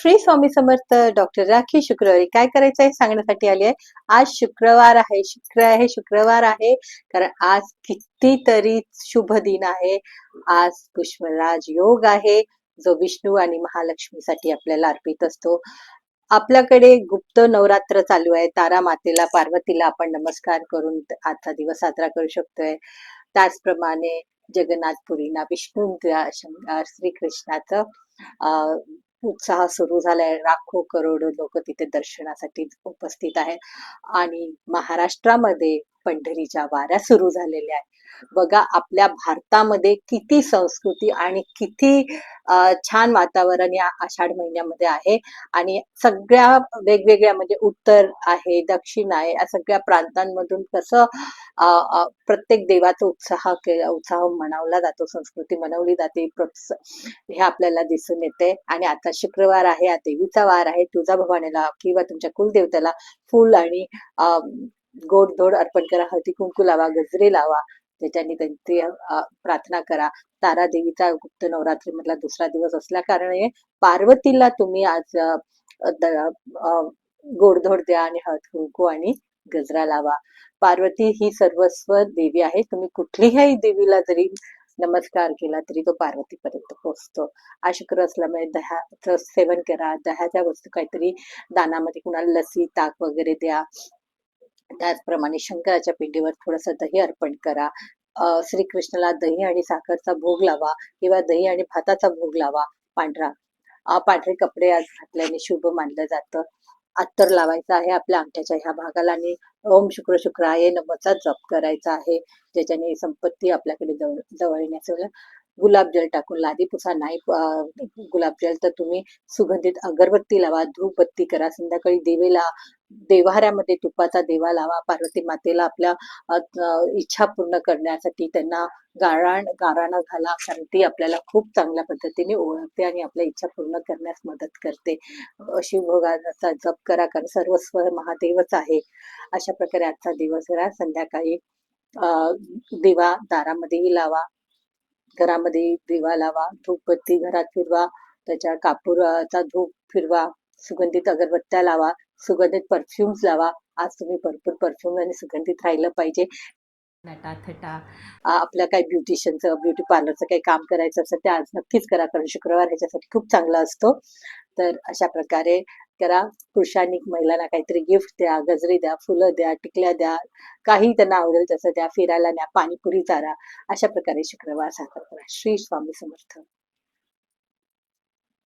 Shri Swami Samarth. Doctor rakhi शुक्रवारी काय करायचं आहे सांगण्यासाठी आली आहे. आज शुक्रवार आहे, शुक्रवार आहे. कारण आज कितीतरी शुभ दिन आहे. आज पुष्पराज योग आहे, जो विष्णू आणि महालक्ष्मीसाठी आपल्याला अर्पित असतो. आपल्याकडे गुप्त नवरात्र चालू आहे. तारा मातेला, पार्वतीला आपण नमस्कार करून आजचा दिवस साजरा करू शकतोय. त्याचप्रमाणे जगन्नाथपुरीला विष्णूंच्या श्रीकृष्णाचं उत्साह सुरू झालाय. लाखो करोडो लोक तिथे दर्शनासाठी उपस्थित आहेत. आणि महाराष्ट्रामध्ये पंढरीच्या वाऱ्या सुरू झालेल्या आहेत. बघा, आपल्या भारतामध्ये किती संस्कृती आणि किती छान वातावरण या आषाढ महिन्यामध्ये आहे. आणि सगळ्या वेगवेगळ्या म्हणजे उत्तर आहे, दक्षिण आहे, या सगळ्या प्रांतांमधून कसं प्रत्येक देवाचा उत्साह मनवला जातो, संस्कृती मनवली जाते, हे आपल्याला दिसून येते. आणि आता शुक्रवार आहे, हा देवीचा वार आहे. तुळजाभवानीला किंवा तुमच्या कुलदेवतेला फूल आणि गोड अर्पण करा, हळदी कुंकू लावा, गजरे लावा, त्याच्याने त्यांची प्रार्थना करा. तारा देवीचा गुप्त नवरात्री मधला दुसरा दिवस असल्या कारणाने पार्वतीला तुम्ही आज गोडधोड द्या आणि हळद कुंकू आणि गजरा लावा. पार्वती ही सर्वस्व देवी आहे. तुम्ही कुठलीही देवीला जरी नमस्कार केला तरी तो पार्वतीपर्यंत पोहोचतो. आज शुक्र असल्यामुळे दह्याचं सेवन करा. दह्याच्या वस्तू काहीतरी दानामध्ये, कुणाला लसी, ताक वगैरे द्या. त्याचप्रमाणे शंकराच्या पिंडीवर थोडंसं दही अर्पण करा. श्रीकृष्णाला दही आणि साखरचा भोग लावा किंवा दही आणि भाताचा भोग लावा. पांढरे कपडे आज घातल्याने शुभ मानलं जातं. अत्तर लावायचा आहे आपल्या अंगठ्याच्या ह्या भागाला आणि ओम शुक्र शुक्राय नमःचा जप करायचा आहे, ज्याच्याने संपत्ती आपल्याकडे जवळ येण्याचं. गुलाबजल टाकून लादी पुसा नाही, गुलाबजल तर तुम्ही सुगंधित अगरबत्ती लावा, धूपबत्ती करा. संध्याकाळी देवाऱ्यामध्ये तुपाचा देवा लावा. पार्वती मातेला आपल्या इच्छा पूर्ण करण्यासाठी त्यांना गाराणं घाला, कारण ती आपल्याला खूप चांगल्या पद्धतीने ओळखते आणि आपल्या इच्छा पूर्ण करण्यास मदत करते. शिवभोगाचा जप करा, कारण सर्वस्व महादेवच आहे. अशा प्रकारे आजचा दिवस करा. संध्याकाळी दिवा दारामध्येही लावा, घरामध्ये दिवा लावा, धूपबत्ती घरात फिरवा, त्याच्या कापूराचा धूप फिरवा, सुगंधित अगरबत्त्या लावा, सुगंधित परफ्युम्स लावा. आज तुम्ही भरपूर परफ्यूम आणि सुगंधित राहिलं पाहिजे. नटाथटा आपल्या काही ब्युटी पार्लरचं काही काम करायचं असेल ते आज नक्कीच करा, कारण शुक्रवार ह्याच्यासाठी खूप चांगला असतो. तर अशा प्रकारे करा. पुरुषांनी महिलांना काहीतरी गिफ्ट द्या, गजरे द्या, फुलं द्या, टिकल्या द्या, काही त्यांना आवडेल तसं द्या, फिरायला न्या, पाणीपुरी चारा. अशा प्रकारे शुक्रवार साजरा करा. श्री स्वामी समर्थ.